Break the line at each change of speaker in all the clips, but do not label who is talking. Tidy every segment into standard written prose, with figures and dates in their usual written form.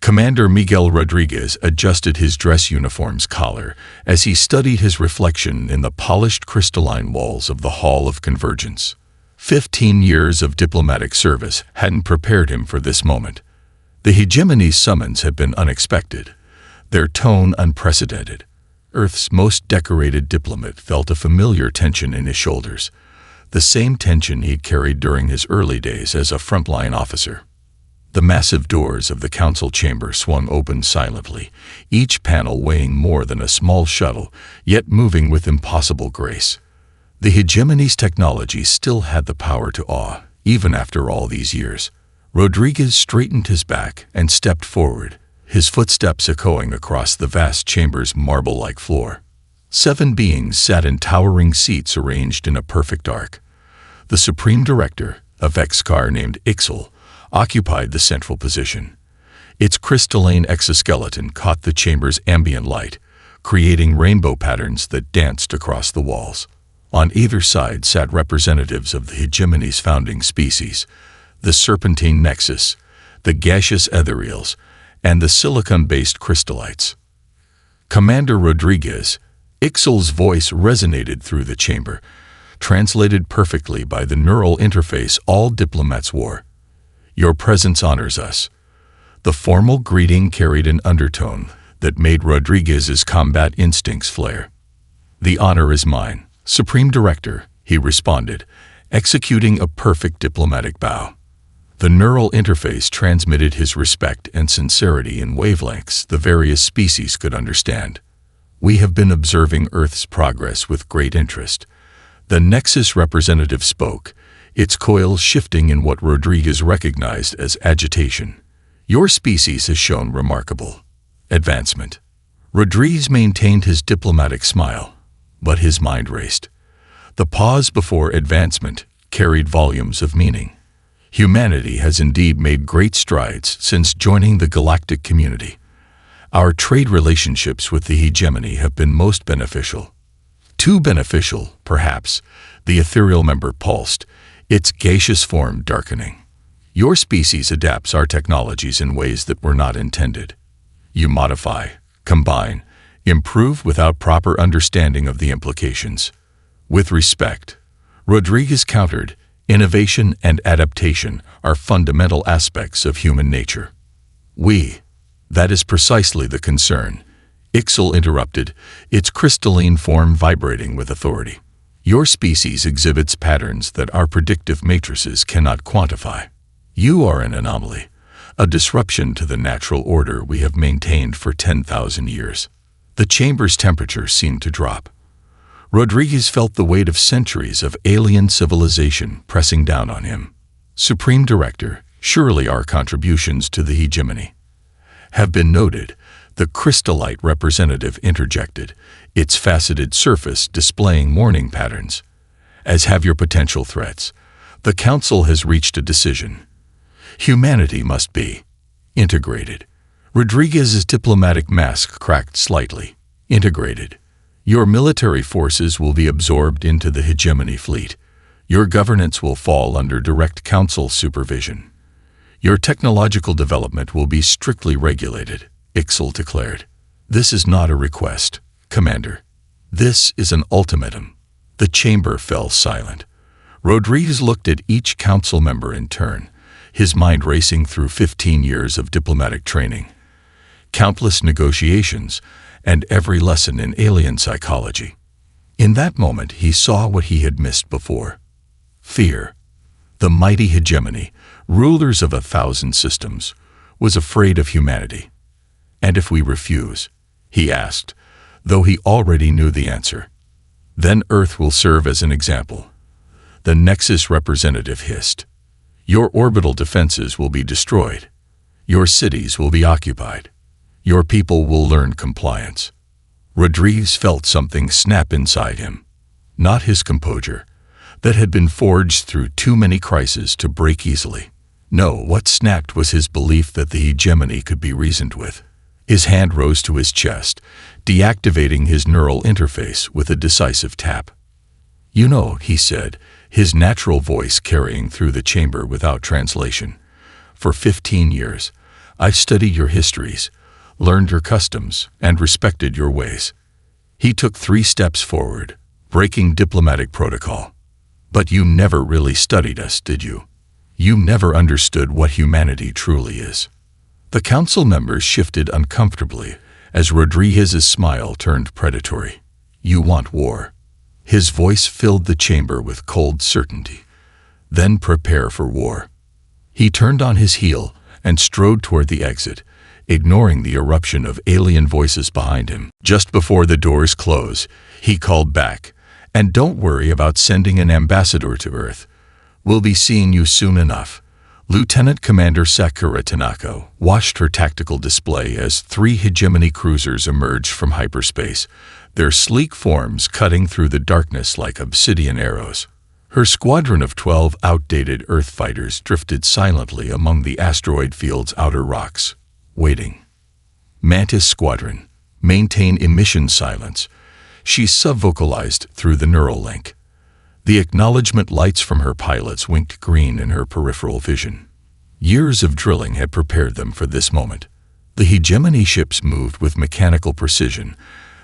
Commander Miguel Rodriguez adjusted his dress uniform's collar as he studied his reflection in the polished crystalline walls of the Hall of Convergence. 15 years of diplomatic service hadn't prepared him for this moment. The hegemony's summons had been unexpected, their tone unprecedented. Earth's most decorated diplomat felt a familiar tension in his shoulders, the same tension he'd carried during his early days as a frontline officer. The massive doors of the council chamber swung open silently, each panel weighing more than a small shuttle, yet moving with impossible grace. The hegemony's technology still had the power to awe, even after all these years. Rodriguez straightened his back and stepped forward, his footsteps echoing across the vast chamber's marble-like floor. 7 beings sat in towering seats arranged in a perfect arc. The Supreme Director, a Vexcar named Ixel, occupied the central position. Its crystalline exoskeleton caught the chamber's ambient light, creating rainbow patterns that danced across the walls. On either side sat representatives of the hegemony's founding species, the serpentine nexus, the gaseous ethereals, and the silicon-based crystallites. Commander Rodriguez, Ixel's voice resonated through the chamber, translated perfectly by the neural interface all diplomats wore. "Your presence honors us." The formal greeting carried an undertone that made Rodriguez's combat instincts flare. "The honor is mine, Supreme Director," he responded, executing a perfect diplomatic bow. The neural interface transmitted his respect and sincerity in wavelengths the various species could understand. "We have been observing Earth's progress with great interest." The Nexus representative spoke, its coils shifting in what Rodriguez recognized as agitation. "Your species has shown remarkable advancement." Rodriguez maintained his diplomatic smile, but his mind raced. The pause before advancement carried volumes of meaning. Humanity has indeed made great strides since joining the galactic community. Our trade relationships with the hegemony have been most beneficial. Too beneficial, perhaps, the ethereal member pulsed, its gaseous form darkening. "Your species adapts our technologies in ways that were not intended. You modify, combine, improve without proper understanding of the implications." With respect, Rodriguez countered, "Innovation and adaptation are fundamental aspects of human nature." That is precisely the concern," Ixel interrupted, its crystalline form vibrating with authority. "Your species exhibits patterns that our predictive matrices cannot quantify. You are an anomaly, a disruption to the natural order we have maintained for 10,000 years." The chamber's temperature seemed to drop. Rodriguez felt the weight of centuries of alien civilization pressing down on him. "Supreme Director, surely our contributions to the hegemony have been noted," the crystallite representative interjected, its faceted surface displaying warning patterns. "As have your potential threats. The Council has reached a decision. Humanity must be integrated." Rodriguez's diplomatic mask cracked slightly. "Integrated. Your military forces will be absorbed into the hegemony fleet. Your governance will fall under direct Council supervision. Your technological development will be strictly regulated," Ixel declared. "This is not a request, Commander. This is an ultimatum." The chamber fell silent. Rodriguez looked at each council member in turn, his mind racing through 15 years of diplomatic training, countless negotiations, and every lesson in alien psychology. In that moment, he saw what he had missed before. Fear. The mighty hegemony, rulers of 1,000 systems, was afraid of humanity. "And if we refuse?" he asked, though he already knew the answer. "Then Earth will serve as an example," the Nexus representative hissed. "Your orbital defenses will be destroyed. Your cities will be occupied. Your people will learn compliance." Rodriguez felt something snap inside him. Not his composure, that had been forged through too many crises to break easily. No, what snapped was his belief that the hegemony could be reasoned with. His hand rose to his chest, deactivating his neural interface with a decisive tap. "You know," he said, his natural voice carrying through the chamber without translation, "for 15 years, I've studied your histories, learned your customs, and respected your ways." He took 3 steps forward, breaking diplomatic protocol. "But you never really studied us, did you? You never understood what humanity truly is." The council members shifted uncomfortably as Rodriguez's smile turned predatory. "You want war." His voice filled the chamber with cold certainty. "Then prepare for war." He turned on his heel and strode toward the exit, ignoring the eruption of alien voices behind him. Just before the doors close, he called back, "And don't worry about sending an ambassador to Earth. We'll be seeing you soon enough." Lieutenant Commander Sakura Tanaka watched her tactical display as 3 hegemony cruisers emerged from hyperspace, their sleek forms cutting through the darkness like obsidian arrows. Her squadron of 12 outdated Earth fighters drifted silently among the asteroid field's outer rocks, waiting. "Mantis Squadron, maintain emission silence," she subvocalized through the neural link. The acknowledgement lights from her pilots winked green in her peripheral vision. Years of drilling had prepared them for this moment. The hegemony ships moved with mechanical precision,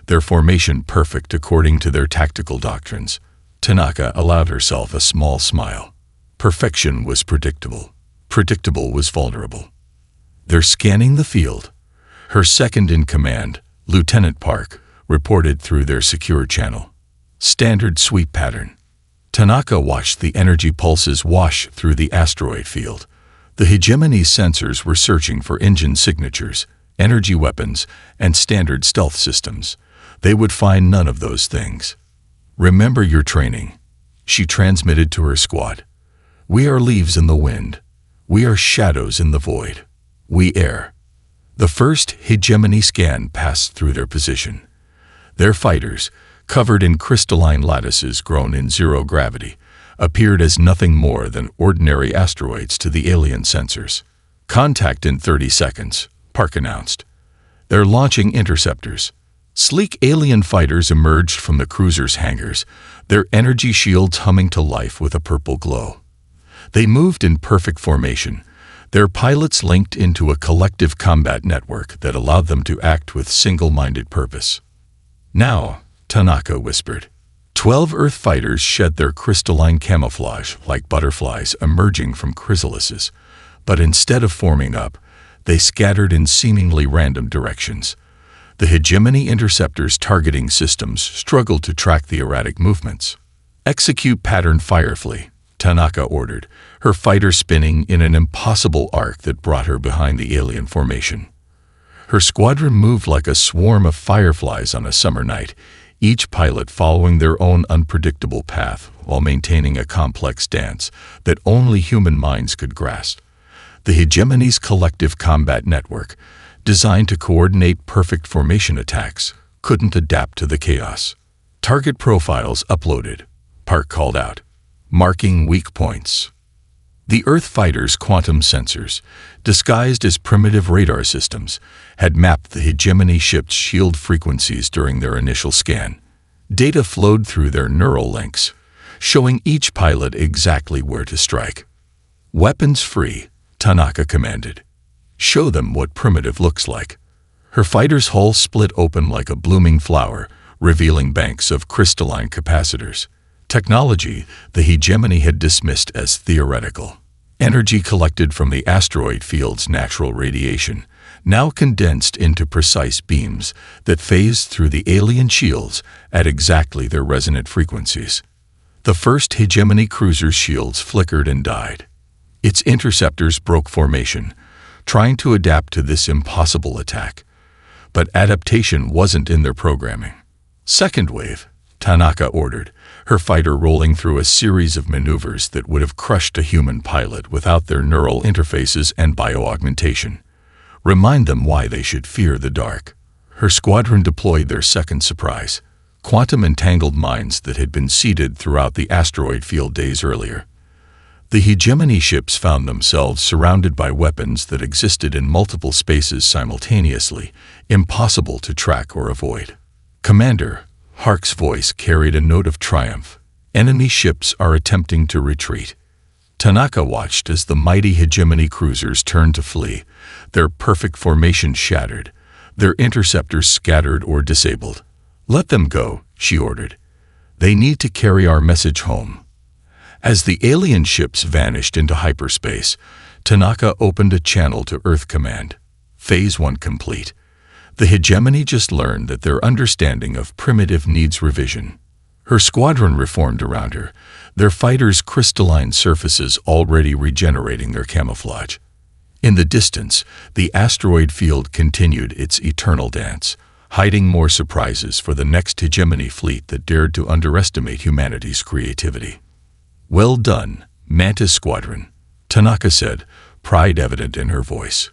their formation perfect according to their tactical doctrines. Tanaka allowed herself a small smile. Perfection was predictable. Predictable was vulnerable. "They're scanning the field." Her second-in-command, Lieutenant Park, reported through their secure channel. "Standard sweep pattern." Tanaka watched the energy pulses wash through the asteroid field. The hegemony sensors were searching for engine signatures, energy weapons, and standard stealth systems. They would find none of those things. "Remember your training," she transmitted to her squad. "We are leaves in the wind. We are shadows in the void. We err." The first hegemony scan passed through their position. Their fighters, covered in crystalline lattices grown in zero gravity, appeared as nothing more than ordinary asteroids to the alien sensors. "Contact in 30 seconds, Park announced. "They're launching interceptors." Sleek alien fighters emerged from the cruiser's hangars, their energy shields humming to life with a purple glow. They moved in perfect formation, their pilots linked into a collective combat network that allowed them to act with single-minded purpose. "Now," Tanaka whispered. 12 Earth fighters shed their crystalline camouflage like butterflies emerging from chrysalises, but instead of forming up, they scattered in seemingly random directions. The hegemony interceptors' targeting systems struggled to track the erratic movements. "Execute pattern firefly," Tanaka ordered, her fighter spinning in an impossible arc that brought her behind the alien formation. Her squadron moved like a swarm of fireflies on a summer night, each pilot following their own unpredictable path while maintaining a complex dance that only human minds could grasp. The hegemony's collective combat network, designed to coordinate perfect formation attacks, couldn't adapt to the chaos. "Target profiles uploaded," Park called out, marking weak points. The Earth fighters' quantum sensors, disguised as primitive radar systems, had mapped the hegemony ship's shield frequencies during their initial scan. Data flowed through their neural links, showing each pilot exactly where to strike. "Weapons free," Tanaka commanded. "Show them what primitive looks like." Her fighter's hull split open like a blooming flower, revealing banks of crystalline capacitors. Technology the hegemony had dismissed as theoretical. Energy collected from the asteroid field's natural radiation, now condensed into precise beams that phased through the alien shields at exactly their resonant frequencies. The first hegemony cruiser's shields flickered and died. Its interceptors broke formation, trying to adapt to this impossible attack. But adaptation wasn't in their programming. "Second wave," Tanaka ordered, her fighter rolling through a series of maneuvers that would have crushed a human pilot without their neural interfaces and bioaugmentation. "Remind them why they should fear the dark." Her squadron deployed their second surprise, quantum-entangled mines that had been seeded throughout the asteroid field days earlier. The hegemony ships found themselves surrounded by weapons that existed in multiple spaces simultaneously, impossible to track or avoid. "Commander," Hark's voice carried a note of triumph, "enemy ships are attempting to retreat." Tanaka watched as the mighty hegemony cruisers turned to flee, their perfect formation shattered, their interceptors scattered or disabled. "Let them go," she ordered. "They need to carry our message home." As the alien ships vanished into hyperspace, Tanaka opened a channel to Earth Command. Phase 1 complete. The hegemony just learned that their understanding of primitive needs revision. Her squadron reformed around her, their fighters' crystalline surfaces already regenerating their camouflage. In the distance, the asteroid field continued its eternal dance, hiding more surprises for the next hegemony fleet that dared to underestimate humanity's creativity. "Well done, Mantis Squadron," Tanaka said, pride evident in her voice.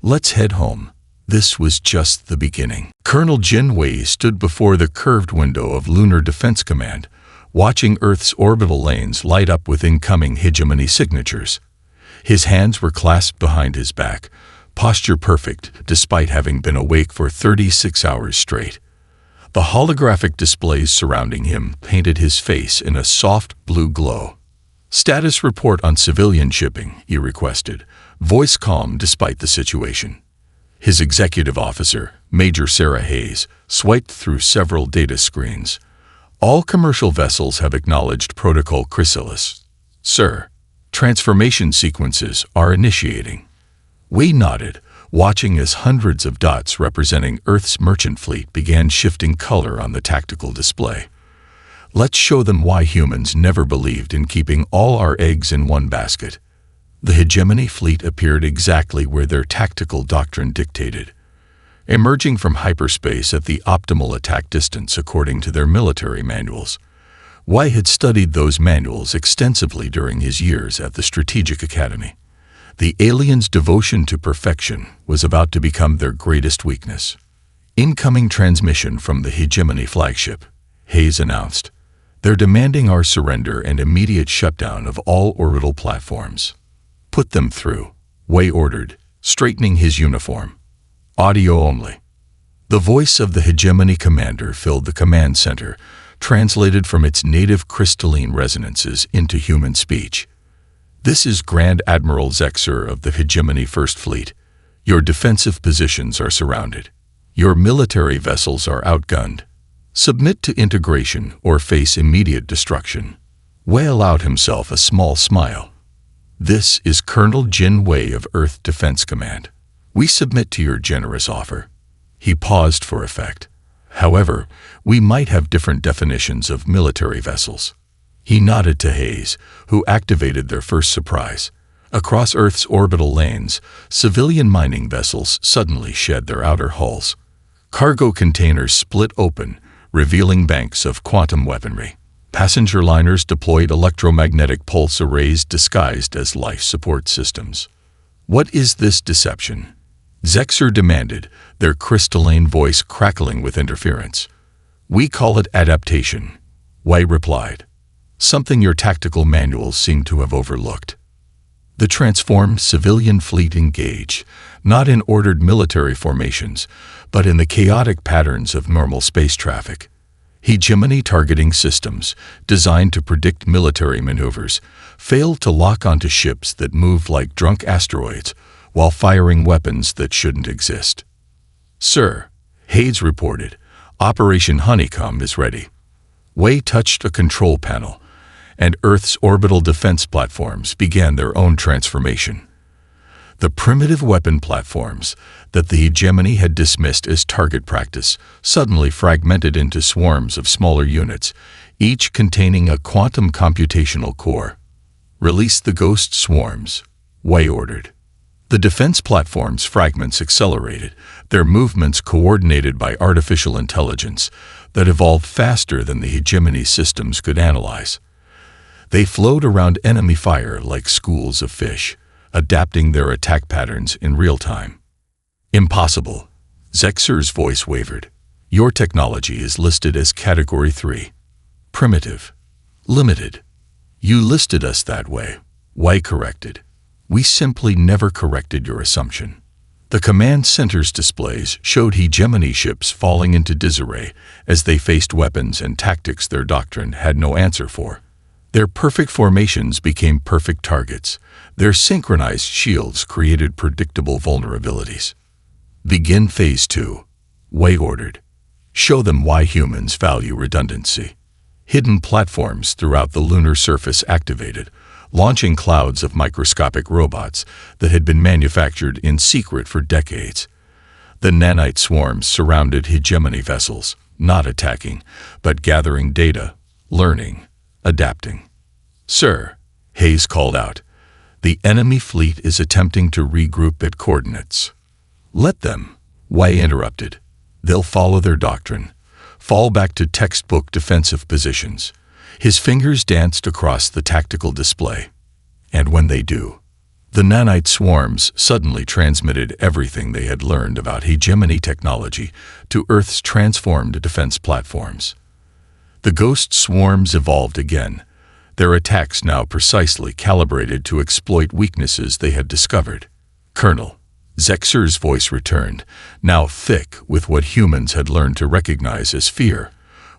"Let's head home. This was just the beginning." Colonel Jin Wei stood before the curved window of Lunar Defense Command, watching Earth's orbital lanes light up with incoming hegemony signatures. His hands were clasped behind his back, posture perfect despite having been awake for 36 hours straight. The holographic displays surrounding him painted his face in a soft blue glow. "Status report on civilian shipping," he requested, voice calm despite the situation. His executive officer, Major Sarah Hayes, swiped through several data screens. "All commercial vessels have acknowledged Protocol Chrysalis. Sir, transformation sequences are initiating." Wei nodded, watching as hundreds of dots representing Earth's merchant fleet began shifting color on the tactical display. "Let's show them why humans never believed in keeping all our eggs in one basket." The hegemony fleet appeared exactly where their tactical doctrine dictated, emerging from hyperspace at the optimal attack distance according to their military manuals. Wei had studied those manuals extensively during his years at the Strategic Academy. The aliens' devotion to perfection was about to become their greatest weakness. "Incoming transmission from the hegemony flagship," Hayes announced. "They're demanding our surrender and immediate shutdown of all orbital platforms." "Put them through," Wei ordered, straightening his uniform. "Audio only." The voice of the hegemony commander filled the command center, translated from its native crystalline resonances into human speech. "This is Grand Admiral Zexer of the Hegemony First Fleet. Your defensive positions are surrounded. Your military vessels are outgunned. Submit to integration or face immediate destruction." Wei allowed himself a small smile. "This is Colonel Jin Wei of Earth Defense Command. We submit to your generous offer." He paused for effect. "However, we might have different definitions of military vessels." He nodded to Hayes, who activated their first surprise. Across Earth's orbital lanes, civilian mining vessels suddenly shed their outer hulls. Cargo containers split open, revealing banks of quantum weaponry. Passenger liners deployed electromagnetic pulse arrays disguised as life support systems. "What is this deception?" Zexer demanded, their crystalline voice crackling with interference. "We call it adaptation," Wei replied. "Something your tactical manuals seem to have overlooked." The transformed civilian fleet engaged, not in ordered military formations, but in the chaotic patterns of normal space traffic. Hegemony targeting systems, designed to predict military maneuvers, failed to lock onto ships that moved like drunk asteroids while firing weapons that shouldn't exist. "Sir," Hayes reported, "Operation Honeycomb is ready." Wei touched a control panel, and Earth's orbital defense platforms began their own transformation. The primitive weapon platforms that the hegemony had dismissed as target practice suddenly fragmented into swarms of smaller units, each containing a quantum computational core. "Release the ghost swarms," Wei ordered. The defense platform's fragments accelerated, their movements coordinated by artificial intelligence that evolved faster than the hegemony systems could analyze. They flowed around enemy fire like schools of fish, adapting their attack patterns in real time. "Impossible," Zexer's voice wavered. "Your technology is listed as Category 3. Primitive. Limited. You listed us that way," Wei corrected. "We simply never corrected your assumption." The command center's displays showed hegemony ships falling into disarray as they faced weapons and tactics their doctrine had no answer for. Their perfect formations became perfect targets. Their synchronized shields created predictable vulnerabilities. Begin Phase 2. Way ordered. Show them why humans value redundancy. Hidden platforms throughout the lunar surface activated, launching clouds of microscopic robots that had been manufactured in secret for decades. The nanite swarms surrounded hegemony vessels, not attacking, but gathering data, learning, adapting. "Sir," Hayes called out, "the enemy fleet is attempting to regroup at coordinates." "Let them," Wei interrupted. "They'll follow their doctrine. Fall back to textbook defensive positions." His fingers danced across the tactical display. And when they do, the nanite swarms suddenly transmitted everything they had learned about hegemony technology to Earth's transformed defense platforms. The ghost swarms evolved again, their attacks now precisely calibrated to exploit weaknesses they had discovered. "Colonel," Zexer's voice returned, now thick with what humans had learned to recognize as fear.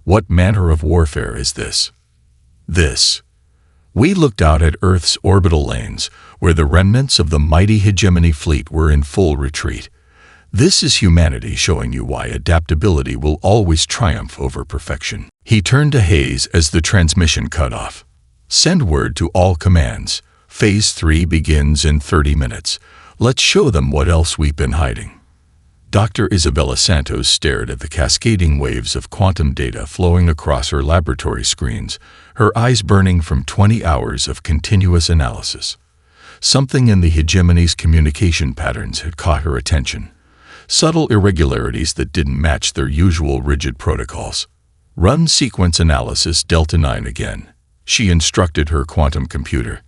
"What manner of warfare is this?" "This." We looked out at Earth's orbital lanes, where the remnants of the mighty hegemony fleet were in full retreat. "This is humanity showing you why adaptability will always triumph over perfection." He turned to Hayes as the transmission cut off. "Send word to all commands. Phase 3 begins in 30 minutes. Let's show them what else we've been hiding." Dr. Isabella Santos stared at the cascading waves of quantum data flowing across her laboratory screens, her eyes burning from 20 hours of continuous analysis. Something in the hegemony's communication patterns had caught her attention. Subtle irregularities that didn't match their usual rigid protocols. "Run sequence analysis Delta 9 again," she instructed her quantum computer.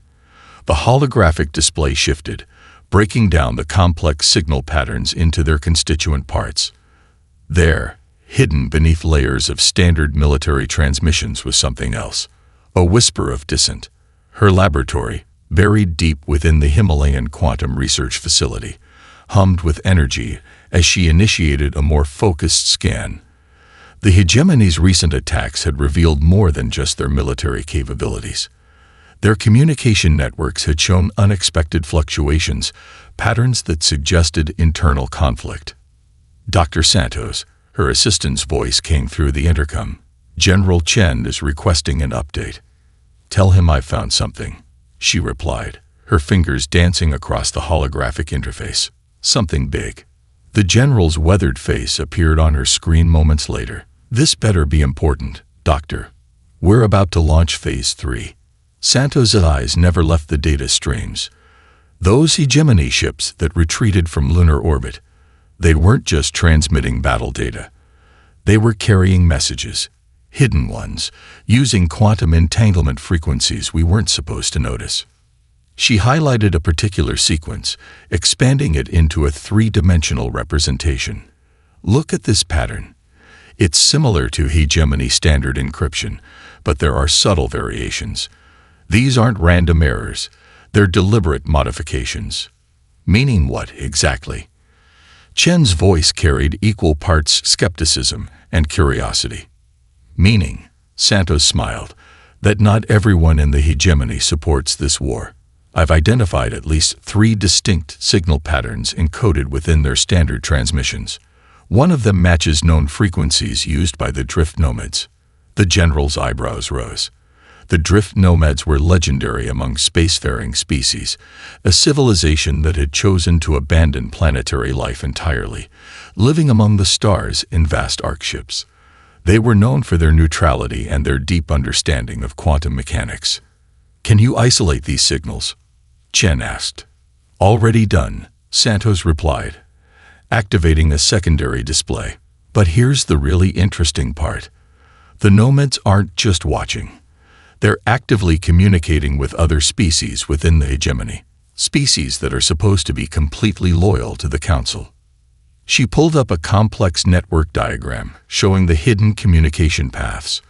The holographic display shifted, breaking down the complex signal patterns into their constituent parts. There, hidden beneath layers of standard military transmissions, was something else. A whisper of dissent. Her laboratory, buried deep within the Himalayan quantum research facility, hummed with energy as she initiated a more focused scan. The hegemony's recent attacks had revealed more than just their military capabilities. Their communication networks had shown unexpected fluctuations, patterns that suggested internal conflict. "Dr. Santos," her assistant's voice came through the intercom. "General Chen is requesting an update." "Tell him I found something," she replied, her fingers dancing across the holographic interface. "Something big." The general's weathered face appeared on her screen moments later. "This better be important, Doctor. We're about to launch Phase 3. Santos' eyes never left the data streams. Those hegemony ships that retreated from lunar orbit, they weren't just transmitting battle data. They were carrying messages, hidden ones, using quantum entanglement frequencies we weren't supposed to notice. She highlighted a particular sequence, expanding it into a three-dimensional representation. "Look at this pattern. It's similar to hegemony standard encryption, but there are subtle variations. These aren't random errors, they're deliberate modifications." "Meaning what, exactly?" Chen's voice carried equal parts skepticism and curiosity. "Meaning," Santos smiled, "that not everyone in the hegemony supports this war. I've identified at least 3 distinct signal patterns encoded within their standard transmissions. One of them matches known frequencies used by the drift nomads." The general's eyebrows rose. The drift nomads were legendary among spacefaring species, a civilization that had chosen to abandon planetary life entirely, living among the stars in vast arc ships. They were known for their neutrality and their deep understanding of quantum mechanics. "Can you isolate these signals?" Chen asked. "Already done," Santos replied, activating a secondary display. "But here's the really interesting part. The nomads aren't just watching. They're actively communicating with other species within the hegemony, species that are supposed to be completely loyal to the Council." She pulled up a complex network diagram showing the hidden communication paths.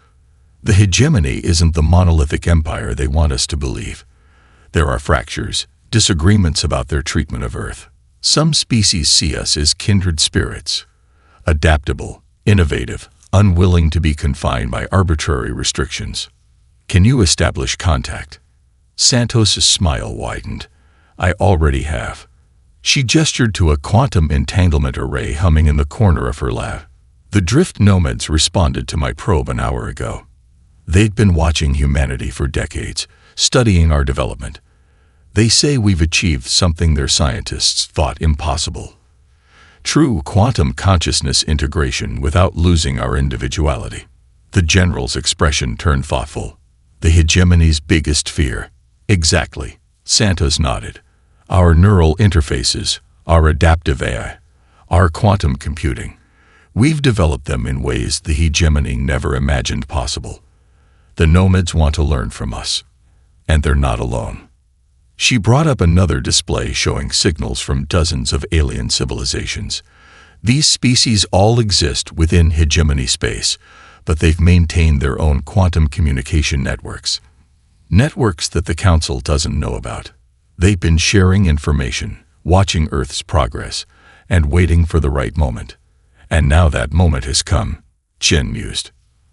"The hegemony isn't the monolithic empire they want us to believe. There are fractures, disagreements about their treatment of Earth. Some species see us as kindred spirits, adaptable, innovative, unwilling to be confined by arbitrary restrictions. Can you establish contact? Santos' smile widened. I already have. She gestured to a quantum entanglement array humming in the corner of her lab. The drift nomads responded to my probe an hour ago. They'd been watching humanity for decades, studying our development. They say we've achieved something their scientists thought impossible. True quantum consciousness integration without losing our individuality. The general's expression turned thoughtful. The hegemony's biggest fear. Exactly. Santos nodded. Our neural interfaces, our adaptive AI, our quantum computing. We've developed them in ways the hegemony never imagined possible. The nomads want to learn from us. And they're not alone. She brought up another display showing signals from dozens of alien civilizations. These species all exist within hegemony space, but they've maintained their own quantum communication networks. Networks that the Council doesn't know about. They've been sharing information, watching Earth's progress, and waiting for the right moment. And now that moment has come, Chen mused.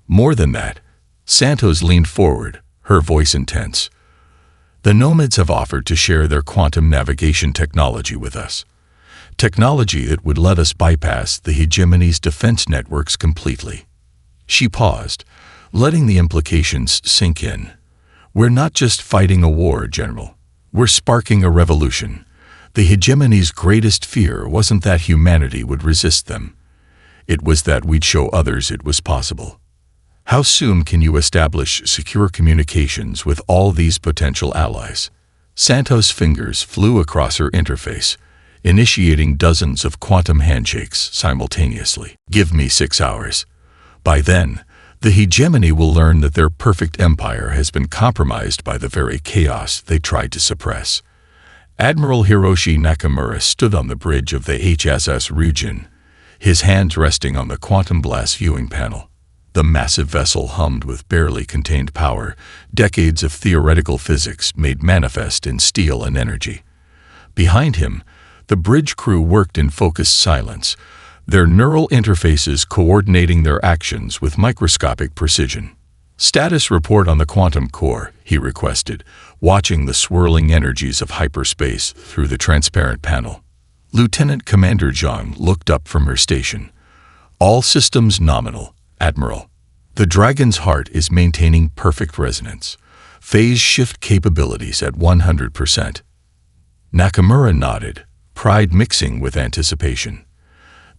More than that, Santos leaned forward, her voice intense. The nomads have offered to share their quantum navigation technology with us. Technology that would let us bypass the hegemony's defense networks completely. She paused, letting the implications sink in. We're not just fighting a war, General. We're sparking a revolution. The hegemony's greatest fear wasn't that humanity would resist them. It was that we'd show others it was possible. How soon can you establish secure communications with all these potential allies? Santos' fingers flew across her interface, initiating dozens of quantum handshakes simultaneously. Give me 6 hours. By then, the hegemony will learn that their perfect empire has been compromised by the very chaos they tried to suppress. Admiral Hiroshi Nakamura stood on the bridge of the HSS Ryujin, his hands resting on the quantum blast viewing panel. The massive vessel hummed with barely contained power, decades of theoretical physics made manifest in steel and energy. Behind him, the bridge crew worked in focused silence, their neural interfaces coordinating their actions with microscopic precision. Status report on the quantum core, he requested, watching the swirling energies of hyperspace through the transparent panel. Lieutenant Commander Zhang looked up from her station. All systems nominal, Admiral. The Dragon's heart is maintaining perfect resonance. Phase shift capabilities at 100%. Nakamura nodded, pride mixing with anticipation.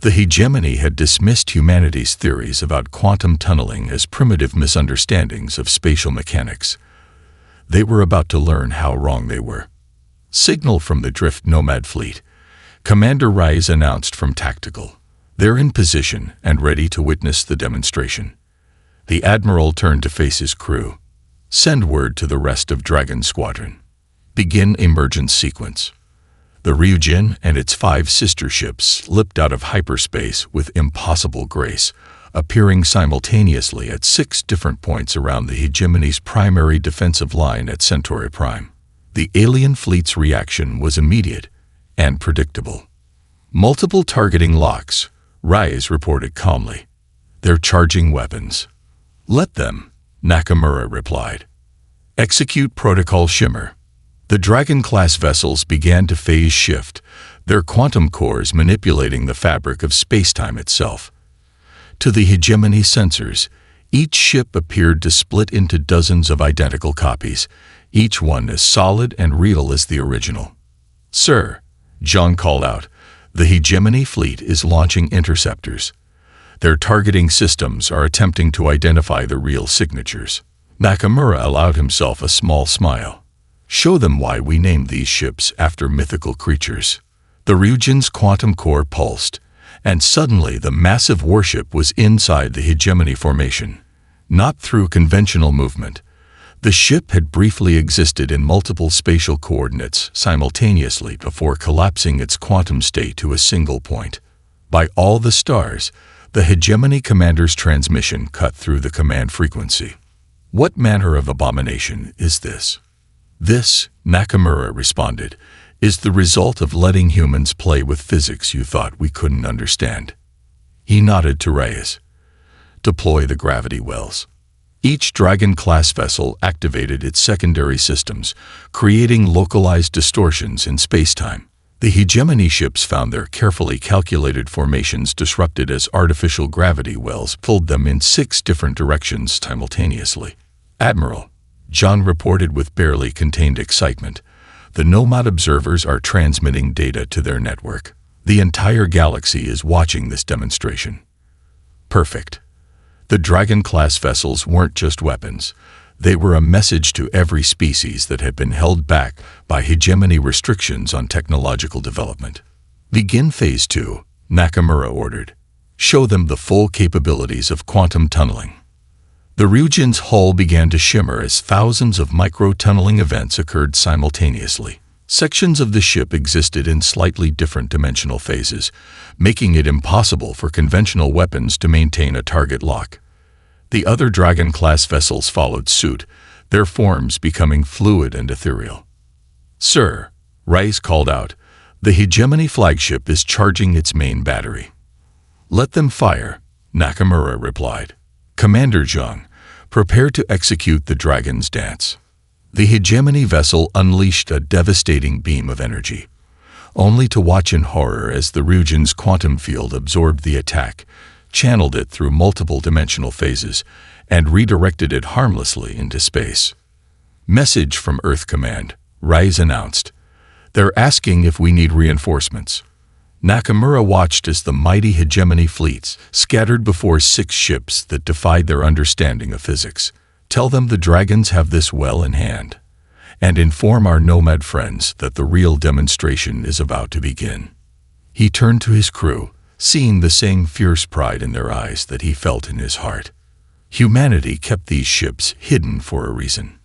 The hegemony had dismissed humanity's theories about quantum tunneling as primitive misunderstandings of spatial mechanics. They were about to learn how wrong they were. Signal from the Drift Nomad fleet. Commander Rise announced from Tactical. They're in position and ready to witness the demonstration. The Admiral turned to face his crew. Send word to the rest of Dragon Squadron. Begin emergence sequence. The Ryujin and its 5 sister ships slipped out of hyperspace with impossible grace, appearing simultaneously at 6 different points around the hegemony's primary defensive line at Centauri Prime. The alien fleet's reaction was immediate and predictable. Multiple targeting locks, Rise reported calmly. They're charging weapons. Let them, Nakamura replied. Execute Protocol Shimmer. The Dragon-class vessels began to phase shift, their quantum cores manipulating the fabric of spacetime itself. To the hegemony sensors, each ship appeared to split into dozens of identical copies, each one as solid and real as the original. Sir, John called out, the hegemony fleet is launching interceptors. Their targeting systems are attempting to identify the real signatures. Nakamura allowed himself a small smile. Show them why we named these ships after mythical creatures. The Ryujin's quantum core pulsed, and suddenly the massive warship was inside the hegemony formation. Not through conventional movement. The ship had briefly existed in multiple spatial coordinates simultaneously before collapsing its quantum state to a single point. By all the stars, the hegemony commander's transmission cut through the command frequency. What manner of abomination is this? This, Nakamura responded, is the result of letting humans play with physics you thought we couldn't understand. He nodded to Reyes. Deploy the gravity wells. Each Dragon-class vessel activated its secondary systems, creating localized distortions in spacetime. The hegemony ships found their carefully calculated formations disrupted as artificial gravity wells pulled them in 6 different directions simultaneously. "Admiral," John reported with barely contained excitement, "the Nomad observers are transmitting data to their network. The entire galaxy is watching this demonstration." Perfect. The Dragon-class vessels weren't just weapons. They were a message to every species that had been held back by hegemony restrictions on technological development. "Begin Phase 2, Nakamura ordered. "Show them the full capabilities of quantum tunneling." The Ryujin's hull began to shimmer as thousands of micro-tunneling events occurred simultaneously. Sections of the ship existed in slightly different dimensional phases, making it impossible for conventional weapons to maintain a target lock. The other Dragon-class vessels followed suit, their forms becoming fluid and ethereal. "Sir," Rice called out, "the hegemony flagship is charging its main battery." "Let them fire," Nakamura replied. "Commander Zhang, prepare to execute the Dragon's dance." The hegemony vessel unleashed a devastating beam of energy, only to watch in horror as the Ryujin's quantum field absorbed the attack, channeled it through multiple dimensional phases, and redirected it harmlessly into space. "Message from Earth Command," Rise announced. "They're asking if we need reinforcements." Nakamura watched as the mighty hegemony fleets scattered before 6 ships that defied their understanding of physics. "Tell them the Dragons have this well in hand, and inform our Nomad friends that the real demonstration is about to begin." He turned to his crew, seeing the same fierce pride in their eyes that he felt in his heart. Humanity kept these ships hidden for a reason.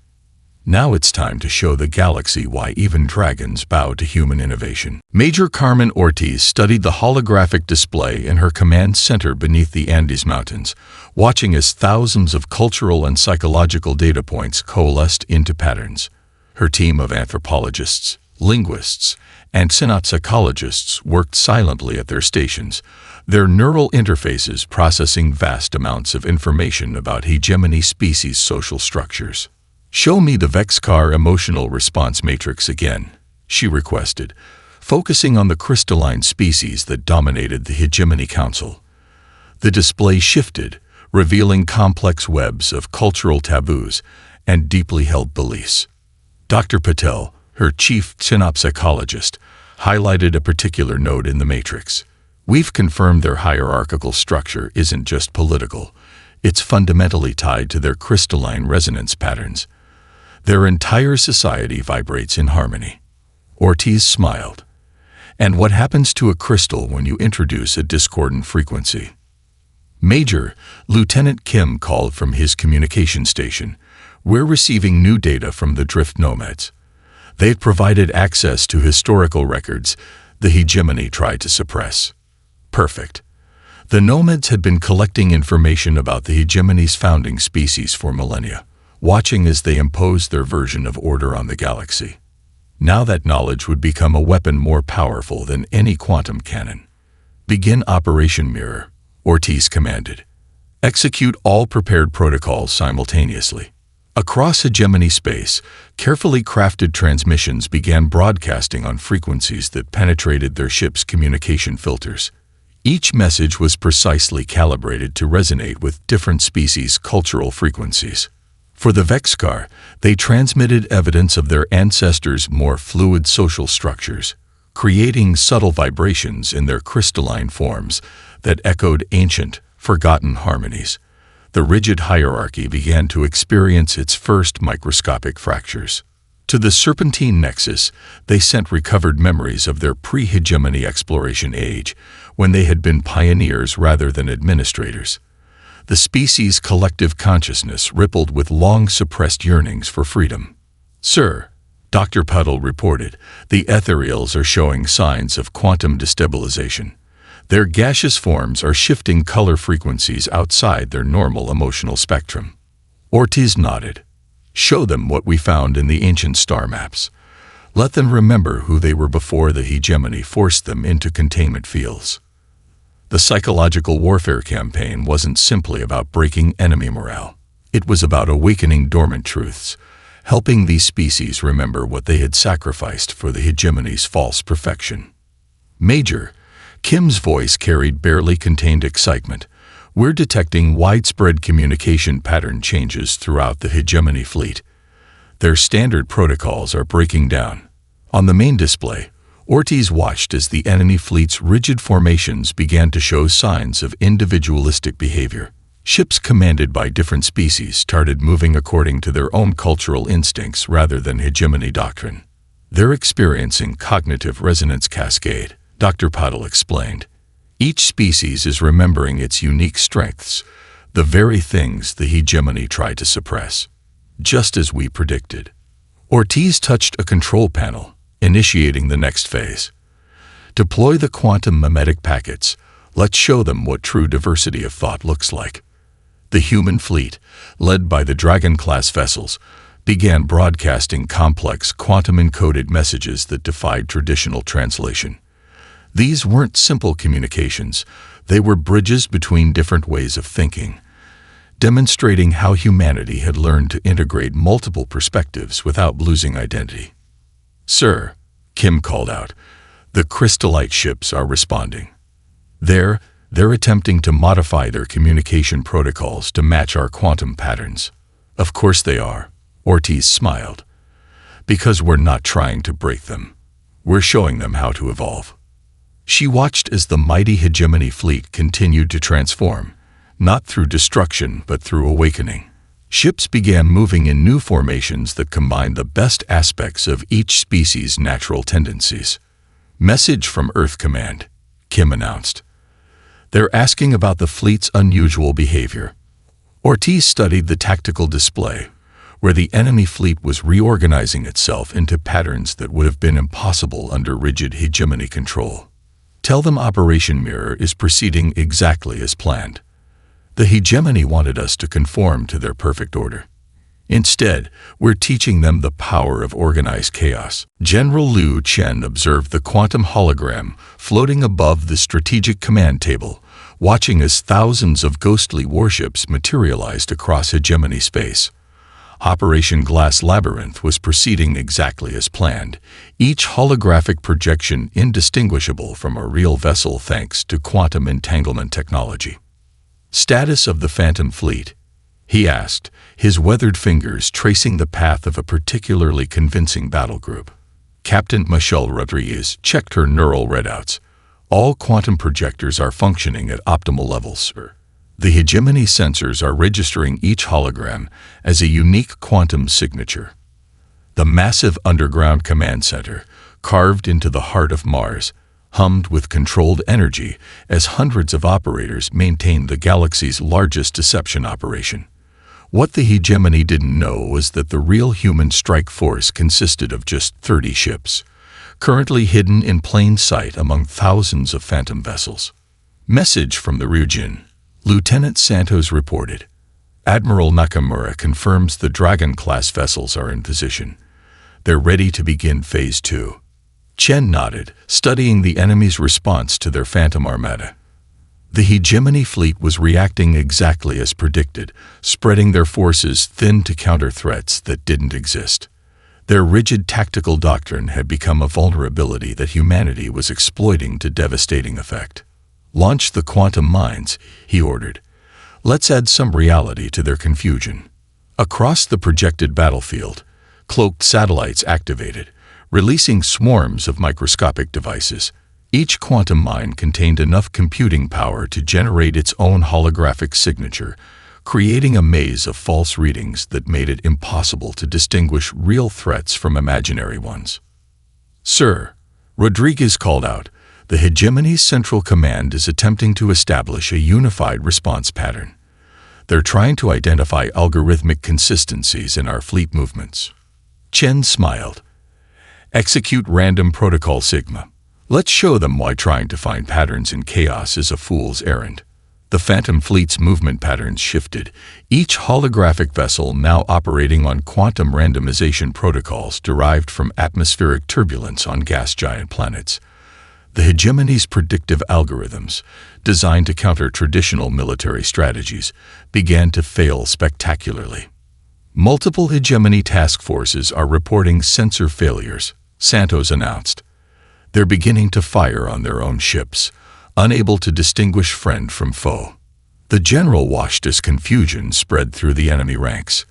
Now it's time to show the galaxy why even dragons bow to human innovation. Major Carmen Ortiz studied the holographic display in her command center beneath the Andes Mountains, watching as thousands of cultural and psychological data points coalesced into patterns. Her team of anthropologists, linguists, and synapsologists worked silently at their stations, their neural interfaces processing vast amounts of information about hegemony species' social structures. "Show me the Vexcar emotional response matrix again," she requested, focusing on the crystalline species that dominated the Hegemony Council. The display shifted, revealing complex webs of cultural taboos and deeply held beliefs. Dr. Patel, her chief synapsologist, highlighted a particular node in the matrix. "We've confirmed their hierarchical structure isn't just political. It's fundamentally tied to their crystalline resonance patterns. Their entire society vibrates in harmony." Ortiz smiled. "And what happens to a crystal when you introduce a discordant frequency?" "Major," Lieutenant Kim called from his communication station, "we're receiving new data from the Drift Nomads. They've provided access to historical records the hegemony tried to suppress." Perfect. The Nomads had been collecting information about the hegemony's founding species for millennia, watching as they imposed their version of order on the galaxy. Now that knowledge would become a weapon more powerful than any quantum cannon. "Begin Operation Mirror," Ortiz commanded. "Execute all prepared protocols simultaneously." Across hegemony space, carefully crafted transmissions began broadcasting on frequencies that penetrated their ship's communication filters. Each message was precisely calibrated to resonate with different species' cultural frequencies. For the Vexcar, they transmitted evidence of their ancestors' more fluid social structures, creating subtle vibrations in their crystalline forms that echoed ancient, forgotten harmonies. The rigid hierarchy began to experience its first microscopic fractures. To the Serpentine Nexus, they sent recovered memories of their pre-hegemony exploration age, when they had been pioneers rather than administrators. The species' collective consciousness rippled with long-suppressed yearnings for freedom. "Sir," Dr. Puddle reported, "the ethereals are showing signs of quantum destabilization. Their gaseous forms are shifting color frequencies outside their normal emotional spectrum." Ortiz nodded. "Show them what we found in the ancient star maps. Let them remember who they were before the hegemony forced them into containment fields." The psychological warfare campaign wasn't simply about breaking enemy morale. It was about awakening dormant truths, helping these species remember what they had sacrificed for the hegemony's false perfection. Major, Kim's voice carried barely contained excitement. We're detecting widespread communication pattern changes throughout the hegemony fleet. Their standard protocols are breaking down. On the main display, Ortiz watched as the enemy fleet's rigid formations began to show signs of individualistic behavior. Ships commanded by different species started moving according to their own cultural instincts rather than hegemony doctrine. They're experiencing cognitive resonance cascade, Dr. Puddle explained. Each species is remembering its unique strengths, the very things the hegemony tried to suppress. Just as we predicted. Ortiz touched a control panel, initiating the next phase. Deploy the quantum mimetic packets. Let's show them what true diversity of thought looks like. The human fleet, led by the Dragon-class vessels, began broadcasting complex quantum-encoded messages that defied traditional translation. These weren't simple communications. They were bridges between different ways of thinking, demonstrating how humanity had learned to integrate multiple perspectives without losing identity. "Sir," Kim called out, "the crystallite ships are responding. They're attempting to modify their communication protocols to match our quantum patterns." "Of course they are," Ortiz smiled. "Because we're not trying to break them. We're showing them how to evolve." She watched as the mighty hegemony fleet continued to transform, not through destruction but through awakening. Ships began moving in new formations that combined the best aspects of each species' natural tendencies. "Message from Earth Command," Kim announced. "They're asking about the fleet's unusual behavior." Ortiz studied the tactical display, where the enemy fleet was reorganizing itself into patterns that would have been impossible under rigid hegemony control. "Tell them Operation Mirror is proceeding exactly as planned. The hegemony wanted us to conform to their perfect order. Instead, we're teaching them the power of organized chaos." General Liu Chen observed the quantum hologram floating above the strategic command table, watching as thousands of ghostly warships materialized across hegemony space. Operation Glass Labyrinth was proceeding exactly as planned, each holographic projection indistinguishable from a real vessel thanks to quantum entanglement technology. "Status of the Phantom Fleet?" he asked, his weathered fingers tracing the path of a particularly convincing battle group. Captain Michelle Rodriguez checked her neural readouts. "All quantum projectors are functioning at optimal levels, sir. The hegemony sensors are registering each hologram as a unique quantum signature." The massive underground command center, carved into the heart of Mars, hummed with controlled energy as hundreds of operators maintained the galaxy's largest deception operation. What the hegemony didn't know was that the real human strike force consisted of just 30 ships, currently hidden in plain sight among thousands of phantom vessels. "Message from the Ryujin," Lieutenant Santos reported. "Admiral Nakamura confirms the Dragon-class vessels are in position. They're ready to begin Phase 2. Chen nodded, studying the enemy's response to their Phantom Armada. The hegemony fleet was reacting exactly as predicted, spreading their forces thin to counter threats that didn't exist. Their rigid tactical doctrine had become a vulnerability that humanity was exploiting to devastating effect. "Launch the quantum mines," he ordered. "Let's add some reality to their confusion." Across the projected battlefield, cloaked satellites activated, releasing swarms of microscopic devices. Each quantum mine contained enough computing power to generate its own holographic signature, creating a maze of false readings that made it impossible to distinguish real threats from imaginary ones. "Sir," Rodriguez called out, "the hegemony's central command is attempting to establish a unified response pattern. They're trying to identify algorithmic consistencies in our fleet movements." Chen smiled. "Execute random protocol Sigma. Let's show them why trying to find patterns in chaos is a fool's errand." The Phantom Fleet's movement patterns shifted, each holographic vessel now operating on quantum randomization protocols derived from atmospheric turbulence on gas giant planets. The hegemony's predictive algorithms, designed to counter traditional military strategies, began to fail spectacularly. Multiple hegemony task forces are reporting sensor failures, Santos announced. They're beginning to fire on their own ships, unable to distinguish friend from foe. The general watched as confusion spread through the enemy ranks.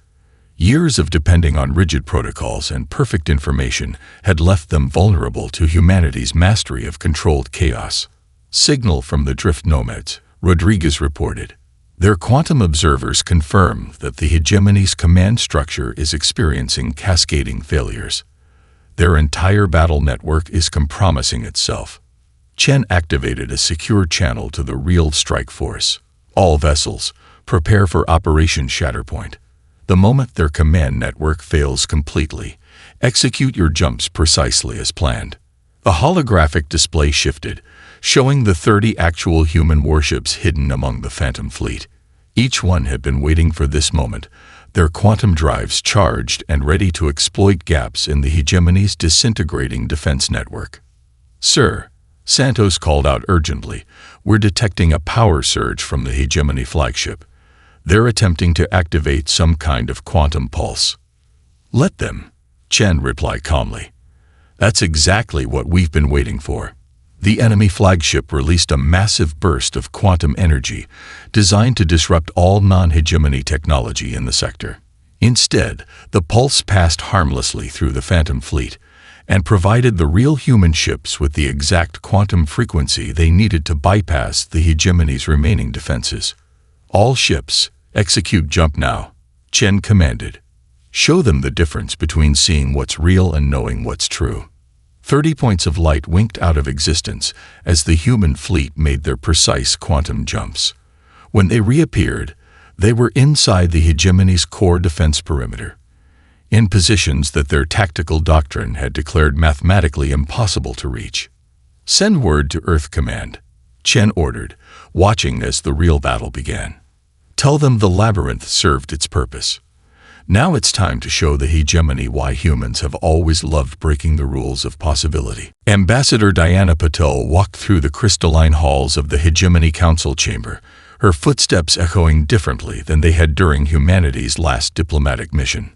Years of depending on rigid protocols and perfect information had left them vulnerable to humanity's mastery of controlled chaos. Signal from the drift nomads, Rodriguez reported. Their quantum observers confirm that the hegemony's command structure is experiencing cascading failures. Their entire battle network is compromising itself. Chen activated a secure channel to the real strike force. All vessels, prepare for Operation Shatterpoint. The moment their command network fails completely, execute your jumps precisely as planned. The holographic display shifted, showing the 30 actual human warships hidden among the Phantom Fleet. Each one had been waiting for this moment, their quantum drives charged and ready to exploit gaps in the hegemony's disintegrating defense network. "Sir," Santos called out urgently, "we're detecting a power surge from the hegemony flagship. They're attempting to activate some kind of quantum pulse." "Let them," Chen replied calmly. "That's exactly what we've been waiting for." The enemy flagship released a massive burst of quantum energy designed to disrupt all non-hegemony technology in the sector. Instead, the pulse passed harmlessly through the Phantom Fleet and provided the real human ships with the exact quantum frequency they needed to bypass the hegemony's remaining defenses. "All ships, execute jump now," Chen commanded. "Show them the difference between seeing what's real and knowing what's true." 30 points of light winked out of existence as the human fleet made their precise quantum jumps. When they reappeared, they were inside the hegemony's core defense perimeter, in positions that their tactical doctrine had declared mathematically impossible to reach. "Send word to Earth Command," Chen ordered, watching as the real battle began. "Tell them the labyrinth served its purpose. Now it's time to show the hegemony why humans have always loved breaking the rules of possibility." Ambassador Diana Patel walked through the crystalline halls of the Hegemony Council chamber, her footsteps echoing differently than they had during humanity's last diplomatic mission.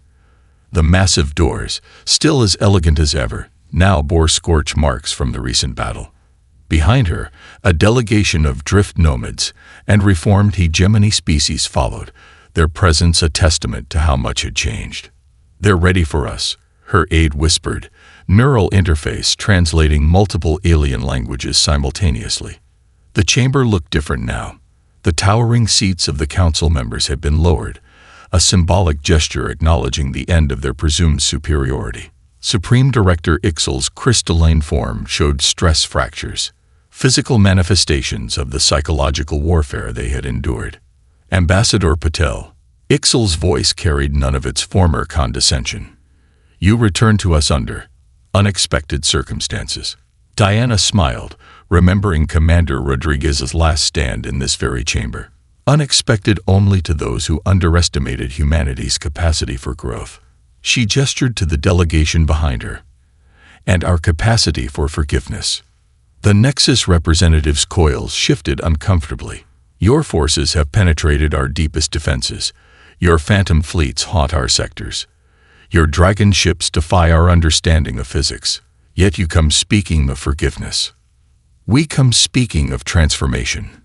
The massive doors, still as elegant as ever, now bore scorch marks from the recent battle. Behind her, a delegation of drift nomads and reformed hegemony species followed, their presence a testament to how much had changed. "They're ready for us," her aide whispered, neural interface translating multiple alien languages simultaneously. The chamber looked different now. The towering seats of the council members had been lowered, a symbolic gesture acknowledging the end of their presumed superiority. Supreme Director Ixel's crystalline form showed stress fractures, physical manifestations of the psychological warfare they had endured. "Ambassador Patel," Ixel's voice carried none of its former condescension. "You returned to us under unexpected circumstances." Diana smiled, remembering Commander Rodriguez's last stand in this very chamber. Unexpected only to those who underestimated humanity's capacity for growth. She gestured to the delegation behind her. "And our capacity for forgiveness." The Nexus representative's coils shifted uncomfortably. "Your forces have penetrated our deepest defenses. Your phantom fleets haunt our sectors. Your dragon ships defy our understanding of physics. Yet you come speaking of forgiveness." "We come speaking of transformation,"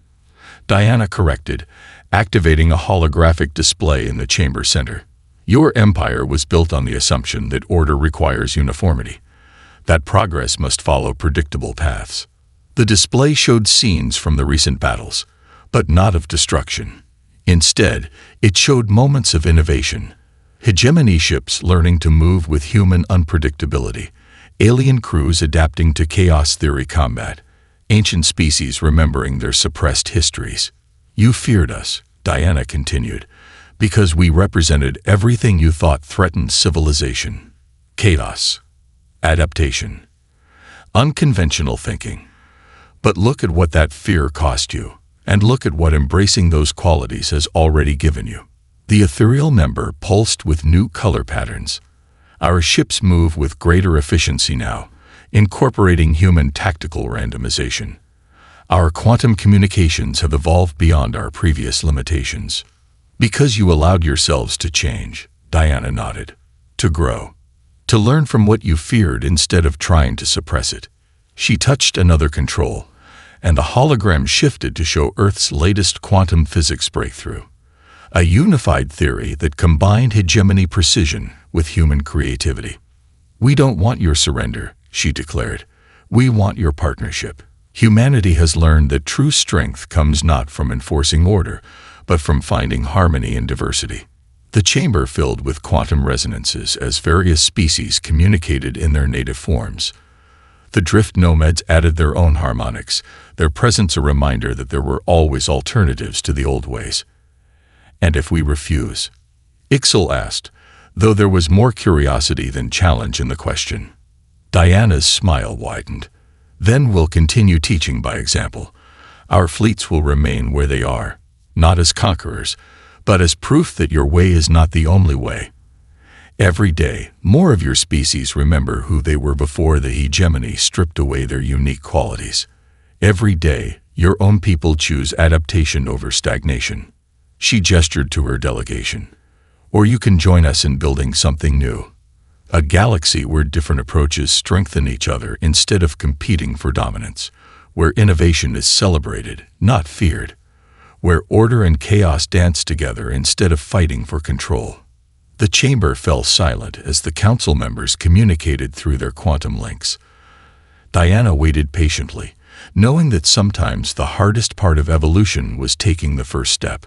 Diana corrected, activating a holographic display in the chamber center. "Your empire was built on the assumption that order requires uniformity, that progress must follow predictable paths." The display showed scenes from the recent battles, but not of destruction. Instead, it showed moments of innovation. Hegemony ships learning to move with human unpredictability, alien crews adapting to chaos theory combat, ancient species remembering their suppressed histories. "You feared us," Diana continued, "because we represented everything you thought threatened civilization. Chaos, adaptation, unconventional thinking. But look at what that fear cost you. And look at what embracing those qualities has already given you." The ethereal member pulsed with new color patterns. "Our ships move with greater efficiency now, incorporating human tactical randomization. Our quantum communications have evolved beyond our previous limitations. Because you allowed yourselves to change, Diana nodded. To grow. To learn from what you feared instead of trying to suppress it. She touched another control, and the hologram shifted to show Earth's latest quantum physics breakthrough. A unified theory that combined hegemony precision with human creativity. We don't want your surrender, she declared. We want your partnership. Humanity has learned that true strength comes not from enforcing order, but from finding harmony in diversity. The chamber filled with quantum resonances as various species communicated in their native forms. The drift nomads added their own harmonics, their presence a reminder that there were always alternatives to the old ways. And if we refuse? Ixal asked, though there was more curiosity than challenge in the question. Diana's smile widened. Then we'll continue teaching by example. Our fleets will remain where they are, not as conquerors, but as proof that your way is not the only way. Every day, more of your species remember who they were before the hegemony stripped away their unique qualities. Every day, your own people choose adaptation over stagnation. She gestured to her delegation. Or you can join us in building something new. A galaxy where different approaches strengthen each other instead of competing for dominance. Where innovation is celebrated, not feared. Where order and chaos dance together instead of fighting for control. The chamber fell silent as the council members communicated through their quantum links. Diana waited patiently, knowing that sometimes the hardest part of evolution was taking the first step.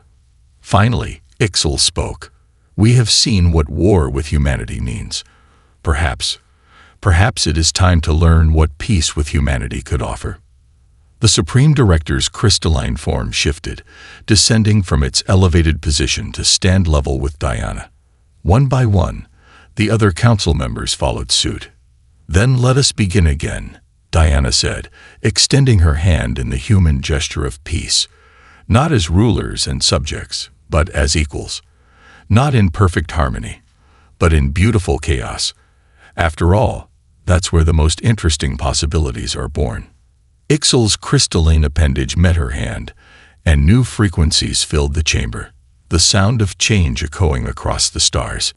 Finally, Ixal spoke. We have seen what war with humanity means. Perhaps it is time to learn what peace with humanity could offer. The Supreme Director's crystalline form shifted, descending from its elevated position to stand level with Diana. One by one, the other council members followed suit. Then let us begin again, Diana said, extending her hand in the human gesture of peace. Not as rulers and subjects, but as equals. Not in perfect harmony, but in beautiful chaos. After all, that's where the most interesting possibilities are born. Ixal's crystalline appendage met her hand, and new frequencies filled the chamber, the sound of change echoing across the stars.